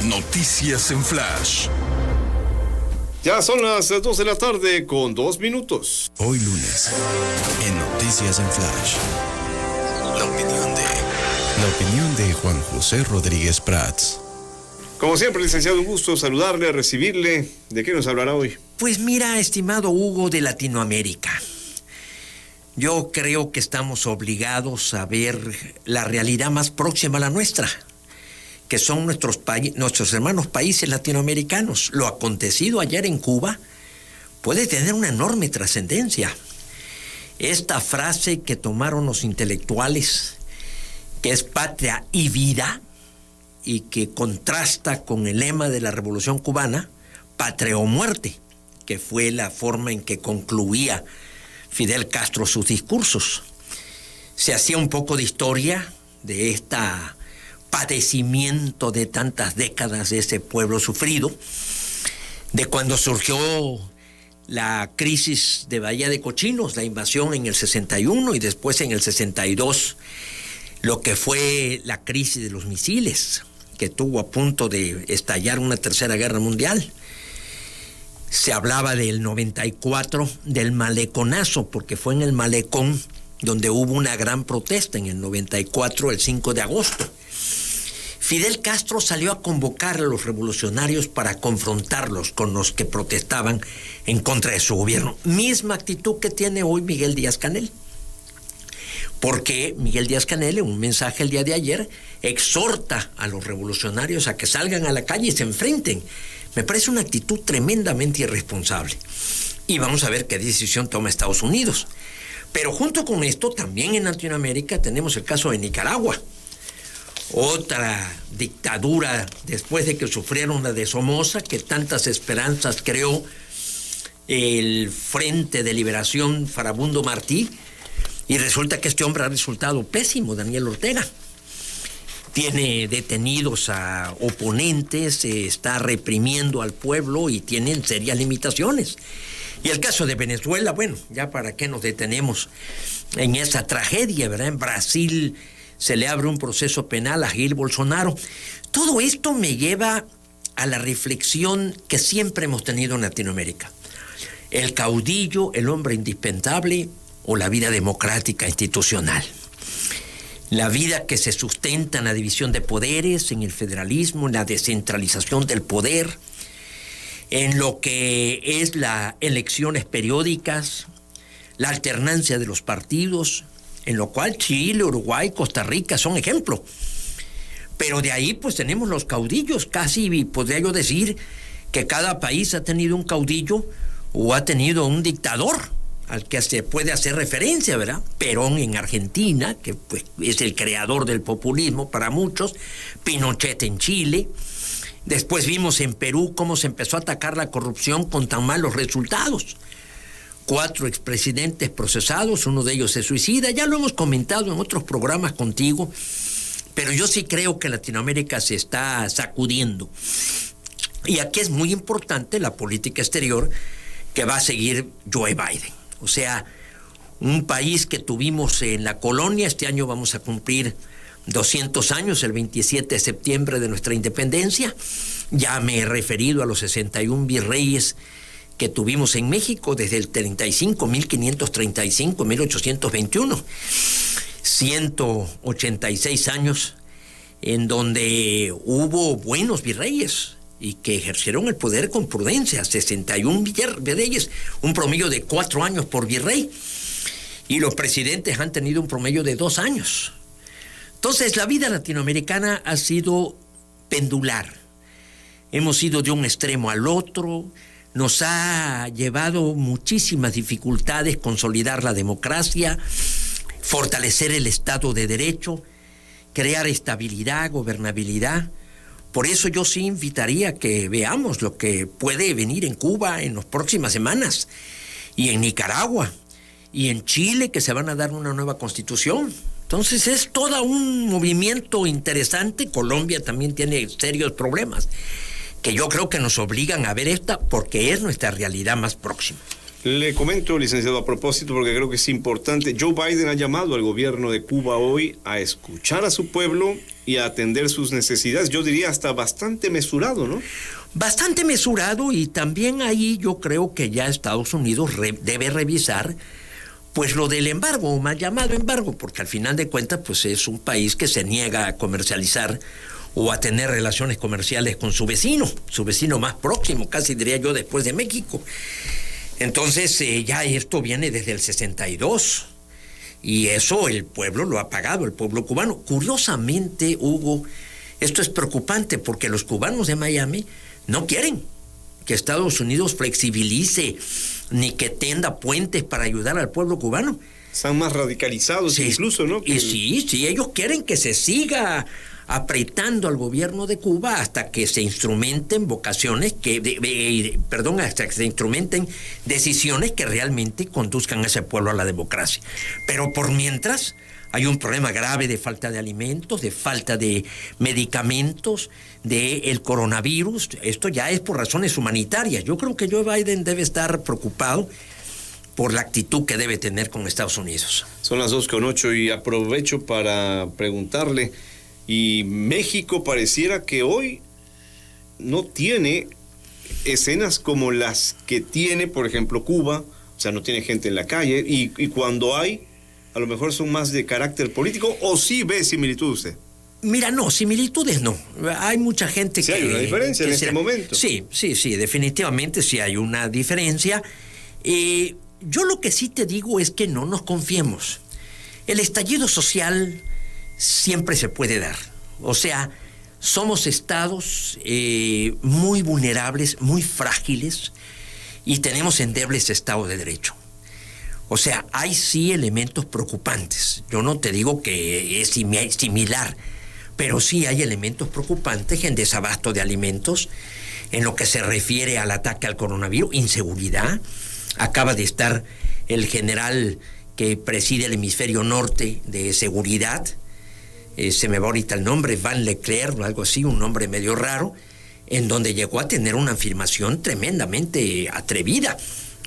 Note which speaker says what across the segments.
Speaker 1: Noticias en Flash.
Speaker 2: Ya son las 2 de la tarde con 2 minutos.
Speaker 1: Hoy lunes, en Noticias en Flash. La opinión de Juan José Rodríguez Prats.
Speaker 2: Como siempre, licenciado, un gusto saludarle, recibirle. ¿De qué nos hablará hoy?
Speaker 3: Pues mira, estimado Hugo, de Latinoamérica. Yo creo que estamos obligados a ver la realidad más próxima a la nuestra, que son nuestros hermanos países latinoamericanos. Lo acontecido ayer en Cuba puede tener una enorme trascendencia. Esta frase que tomaron los intelectuales, que es patria y vida, y que contrasta con el lema de la Revolución Cubana, patria o muerte, que fue la forma en que concluía Fidel Castro sus discursos. Se hacía un poco de historia de este padecimiento de tantas décadas de ese pueblo sufrido, de cuando surgió la crisis de Bahía de Cochinos, la invasión en el 61 y después en el 62, lo que fue la crisis de los misiles, que estuvo a punto de estallar una tercera guerra mundial. Se hablaba del 94, del maleconazo, porque fue en el malecón donde hubo una gran protesta en el 94, el 5 de agosto. Fidel Castro salió a convocar a los revolucionarios para confrontarlos con los que protestaban en contra de su gobierno. Misma actitud que tiene hoy Miguel Díaz-Canel. Porque Miguel Díaz-Canel, en un mensaje el día de ayer, exhorta a los revolucionarios a que salgan a la calle y se enfrenten. Me parece una actitud tremendamente irresponsable. Y vamos a ver qué decisión toma Estados Unidos. Pero junto con esto, también en Latinoamérica tenemos el caso de Nicaragua. Otra dictadura después de que sufrieron la de Somoza, que tantas esperanzas creó el Frente de Liberación Farabundo Martí, y resulta que este hombre ha resultado pésimo, Daniel Ortega. Tiene detenidos a oponentes, está reprimiendo al pueblo y tienen serias limitaciones. Y el caso de Venezuela, bueno, ya para qué nos detenemos en esa tragedia, ¿verdad? En Brasil se le abre un proceso penal a Jair Bolsonaro. Todo esto me lleva a la reflexión que siempre hemos tenido en Latinoamérica. El caudillo, el hombre indispensable o la vida democrática institucional. La vida que se sustenta en la división de poderes, en el federalismo, en la descentralización del poder, en lo que es las elecciones periódicas, la alternancia de los partidos, en lo cual Chile, Uruguay, Costa Rica son ejemplos. Pero de ahí pues tenemos los caudillos, casi podría yo decir que cada país ha tenido un caudillo o ha tenido un dictador al que se puede hacer referencia, ¿verdad? Perón en Argentina, que pues es el creador del populismo para muchos, Pinochet en Chile. Después vimos en Perú cómo se empezó a atacar la corrupción con tan malos resultados. 4 expresidentes procesados, uno de ellos se suicida, ya lo hemos comentado en otros programas contigo, pero yo sí creo que Latinoamérica se está sacudiendo. Y aquí es muy importante la política exterior que va a seguir Joe Biden. O sea, un país que tuvimos en la colonia, este año vamos a cumplir 200 años, el 27 de septiembre de nuestra independencia. Ya me he referido a los 61 virreyes que tuvimos en México desde el 1535, 1821. 186 años en donde hubo buenos virreyes y que ejercieron el poder con prudencia. 61 virreyes, un promedio de 4 años por virrey, y los presidentes han tenido un promedio de 2 años. Entonces la vida latinoamericana ha sido pendular. Hemos ido de un extremo al otro, nos ha llevado muchísimas dificultades consolidar la democracia, fortalecer el Estado de Derecho, crear estabilidad, gobernabilidad. Por eso yo sí invitaría a que veamos lo que puede venir en Cuba en las próximas semanas, y en Nicaragua, y en Chile, que se van a dar una nueva constitución. Entonces es todo un movimiento interesante. Colombia también tiene serios problemas, que yo creo que nos obligan a ver esta, porque es nuestra realidad más próxima.
Speaker 2: Le comento, licenciado, a propósito, porque creo que es importante. Joe Biden ha llamado al gobierno de Cuba hoy a escuchar a su pueblo y a atender sus necesidades. Yo diría hasta bastante mesurado, ¿no?
Speaker 3: Bastante mesurado, y también ahí yo creo que ya Estados Unidos debe revisar pues lo del embargo, o mal llamado embargo, porque al final de cuentas pues es un país que se niega a comercializar o a tener relaciones comerciales con su vecino más próximo, casi diría yo, después de México. Entonces ya esto viene desde el 62, y eso el pueblo lo ha pagado, el pueblo cubano. Curiosamente, Hugo, esto es preocupante porque los cubanos de Miami no quieren que Estados Unidos flexibilice ni que tienda puentes para ayudar al pueblo cubano.
Speaker 2: Están más radicalizados, sí, incluso, ¿no?
Speaker 3: Y sí, ellos quieren que se siga apretando al gobierno de Cuba hasta que se instrumenten hasta que se instrumenten decisiones que realmente conduzcan a ese pueblo a la democracia. Pero por mientras hay un problema grave de falta de alimentos, de falta de medicamentos, del coronavirus. Esto ya es por razones humanitarias. Yo creo que Joe Biden debe estar preocupado por la actitud que debe tener con Estados Unidos.
Speaker 2: Son las 2:08 y aprovecho para preguntarle, y México pareciera que hoy no tiene escenas como las que tiene, por ejemplo, Cuba. O sea, no tiene gente en la calle, y cuando hay, a lo mejor son más de carácter político. ¿O sí ve similitud usted?
Speaker 3: Mira, no, similitudes no. Hay mucha gente
Speaker 2: sí, hay una diferencia en este momento.
Speaker 3: Sí, definitivamente sí hay una diferencia. Yo lo que sí te digo es que no nos confiemos. El estallido social siempre se puede dar. O sea, somos estados muy vulnerables, muy frágiles, y tenemos endebles estados de derecho. O sea, hay sí elementos preocupantes. Yo no te digo que es similar, pero sí hay elementos preocupantes en desabasto de alimentos, en lo que se refiere al ataque al coronavirus, inseguridad. Acaba de estar el general que preside el hemisferio norte de seguridad, se me va ahorita el nombre, Van Leclerc o algo así, un nombre medio raro, en donde llegó a tener una afirmación tremendamente atrevida,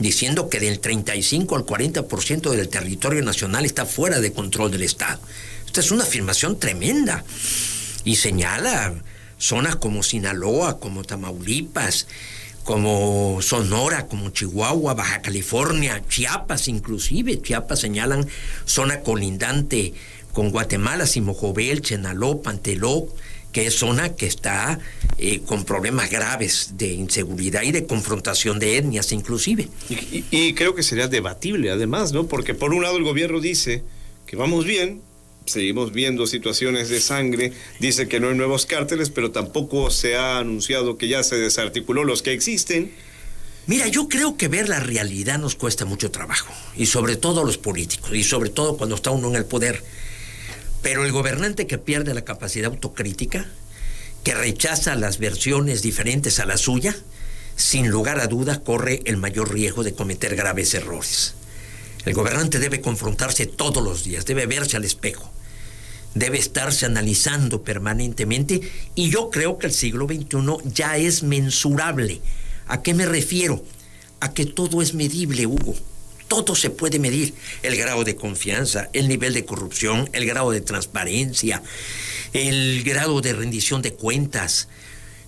Speaker 3: diciendo que del 35 al 40% del territorio nacional está fuera de control del Estado. Esta es una afirmación tremenda, y señala zonas como Sinaloa, como Tamaulipas, como Sonora, como Chihuahua, Baja California, Chiapas inclusive. Chiapas señalan zona colindante con Guatemala, Simojovel, Chenaló, Panteló, que es zona que está con problemas graves de inseguridad y de confrontación de etnias inclusive.
Speaker 2: Y creo que sería debatible además, ¿no? Porque por un lado el gobierno dice que vamos bien, seguimos viendo situaciones de sangre, dice que no hay nuevos cárteles, pero tampoco se ha anunciado que ya se desarticuló los que existen.
Speaker 3: Mira, yo creo que ver la realidad nos cuesta mucho trabajo, y sobre todo a los políticos, y sobre todo cuando está uno en el poder. Pero el gobernante que pierde la capacidad autocrítica, que rechaza las versiones diferentes a la suya, sin lugar a dudas corre el mayor riesgo de cometer graves errores. El gobernante debe confrontarse todos los días, debe verse al espejo, debe estarse analizando permanentemente, y yo creo que el siglo XXI ya es mensurable. ¿A qué me refiero? A que todo es medible, Hugo. Todo se puede medir: el grado de confianza, el nivel de corrupción, el grado de transparencia, el grado de rendición de cuentas,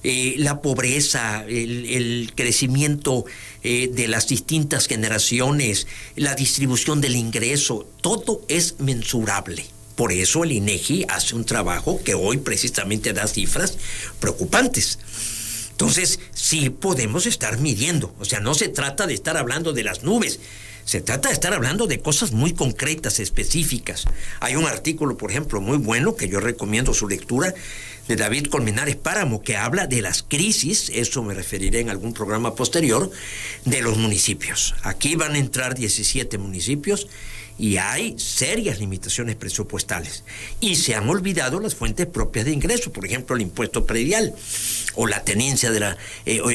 Speaker 3: la pobreza, el crecimiento de las distintas generaciones, la distribución del ingreso. Todo es mensurable. Por eso el INEGI hace un trabajo que hoy precisamente da cifras preocupantes. Entonces, sí podemos estar midiendo. O sea, no se trata de estar hablando de las nubes. Se trata de estar hablando de cosas muy concretas, específicas. Hay un artículo, por ejemplo, muy bueno, que yo recomiendo su lectura, de David Colmenares Páramo, que habla de las crisis, eso me referiré en algún programa posterior, de los municipios. Aquí van a entrar 17 municipios y hay serias limitaciones presupuestales. Y se han olvidado las fuentes propias de ingreso, por ejemplo, el impuesto predial, o la tenencia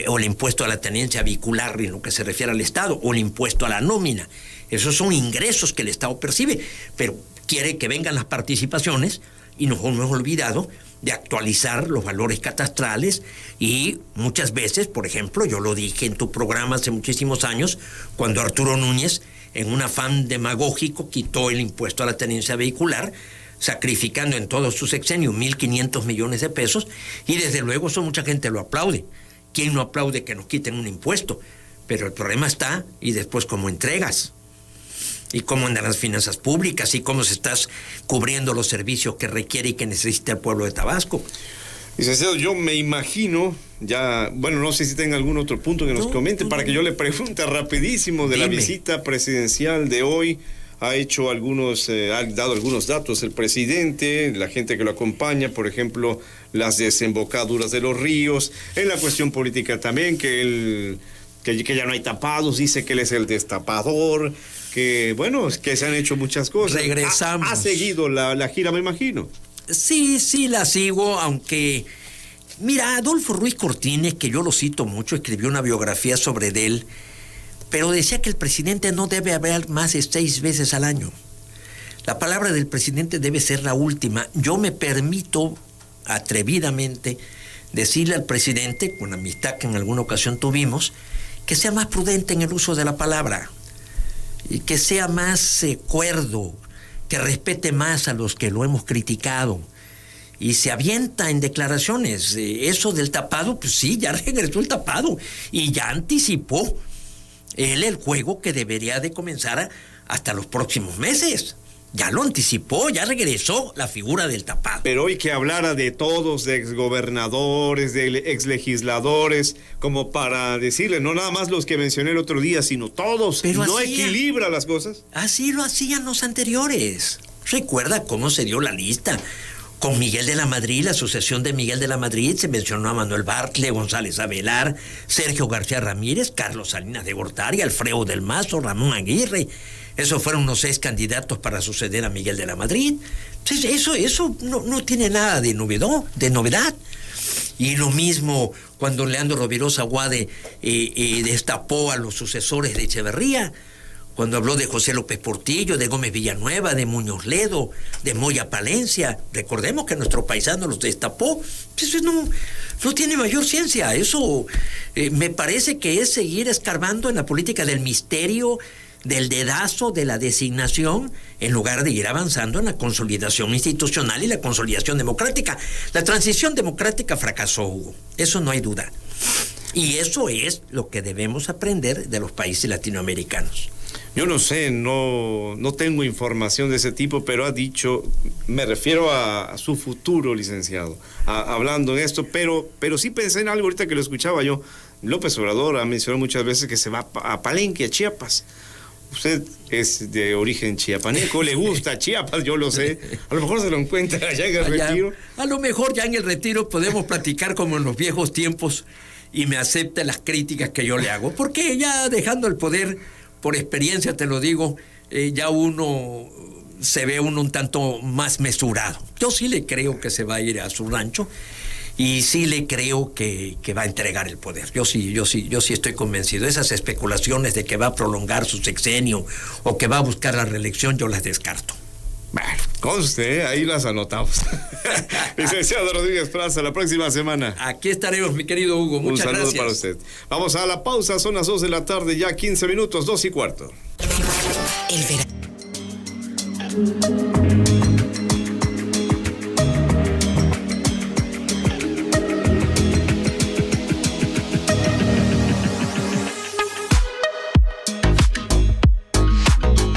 Speaker 3: o el impuesto a la tenencia vehicular en lo que se refiere al Estado, o el impuesto a la nómina. Esos son ingresos que el Estado percibe, pero quiere que vengan las participaciones, y nos hemos olvidado de actualizar los valores catastrales y muchas veces, por ejemplo, yo lo dije en tu programa hace muchísimos años, cuando Arturo Núñez, en un afán demagógico, quitó el impuesto a la tenencia vehicular, sacrificando en todo su sexenio 1.500 millones de pesos, y desde luego eso mucha gente lo aplaude. ¿Quién no aplaude que nos quiten un impuesto? Pero el problema está, y después cómo entregas, y cómo andan las finanzas públicas, y cómo se estás cubriendo los servicios que requiere y que necesita el pueblo de Tabasco.
Speaker 2: Licenciado, yo me imagino, ya, bueno, no sé si tenga algún otro punto que nos comente, para que yo le pregunte rapidísimo de la visita presidencial de hoy. Ha hecho ha dado algunos datos el presidente, la gente que lo acompaña, por ejemplo, las desembocaduras de los ríos, en la cuestión política también, que ya no hay tapados, dice que él es el destapador, que bueno, que se han hecho muchas cosas.
Speaker 3: Regresamos.
Speaker 2: Ha seguido la gira, me imagino.
Speaker 3: Sí, la sigo, aunque... Mira, Adolfo Ruiz Cortines, que yo lo cito mucho, escribió una biografía sobre él, pero decía que el presidente no debe hablar más de 6 veces al año. La palabra del presidente debe ser la última. Yo me permito atrevidamente decirle al presidente, con la amistad que en alguna ocasión tuvimos, que sea más prudente en el uso de la palabra y que sea más cuerdo, que respete más a los que lo hemos criticado y se avienta en declaraciones. Eso del tapado, pues sí, ya regresó el tapado y ya anticipó él el juego que debería de comenzar hasta los próximos meses. Ya lo anticipó, ya regresó la figura del tapado.
Speaker 2: Pero hoy que hablara de todos, de exgobernadores, de exlegisladores, como para decirle, no nada más los que mencioné el otro día, sino todos, pero no equilibra las cosas.
Speaker 3: Así lo hacían los anteriores. Recuerda cómo se dio la lista. Con Miguel de la Madrid, la sucesión de Miguel de la Madrid, se mencionó a Manuel Bartlett, González Avelar, Sergio García Ramírez, Carlos Salinas de Gortari, Alfredo del Mazo, Ramón Aguirre. Esos fueron los 6 candidatos para suceder a Miguel de la Madrid. Entonces, eso no tiene nada de novedad. Y lo mismo cuando Leandro Rovirosa Guade destapó a los sucesores de Echeverría, cuando habló de José López Portillo, de Gómez Villanueva, de Muñoz Ledo, de Moya Palencia. Recordemos que nuestro paisano los destapó. Eso no tiene mayor ciencia. Eso me parece que es seguir escarbando en la política del misterio, del dedazo, de la designación, en lugar de ir avanzando en la consolidación institucional y la consolidación democrática. La transición democrática fracasó, Hugo. Eso no hay duda. Y eso es lo que debemos aprender de los países latinoamericanos.
Speaker 2: Yo no sé, no tengo información de ese tipo, pero ha dicho, me refiero a su futuro, licenciado, hablando de esto, pero sí pensé en algo ahorita que lo escuchaba yo. López Obrador ha mencionado muchas veces que se va a Palenque, a Chiapas. Usted es de origen chiapaneco, le gusta Chiapas, yo lo sé. A lo mejor se lo encuentra allá en el Retiro.
Speaker 3: A lo mejor ya en el Retiro podemos platicar como en los viejos tiempos y me acepta las críticas que yo le hago. Porque ya dejando el poder, por experiencia te lo digo, ya uno se ve un tanto más mesurado. Yo sí le creo que se va a ir a su rancho y sí le creo que va a entregar el poder. Yo sí estoy convencido. Esas especulaciones de que va a prolongar su sexenio o que va a buscar la reelección, yo las descarto.
Speaker 2: Bueno, conste, ahí las anotamos. Licenciado Rodríguez Prats, la próxima semana.
Speaker 3: Aquí estaremos, mi querido Hugo. Muchas gracias.
Speaker 2: Un saludo para usted. Vamos a la pausa, son las 2 de la tarde, ya 15 minutos, 2:15.
Speaker 4: El verano.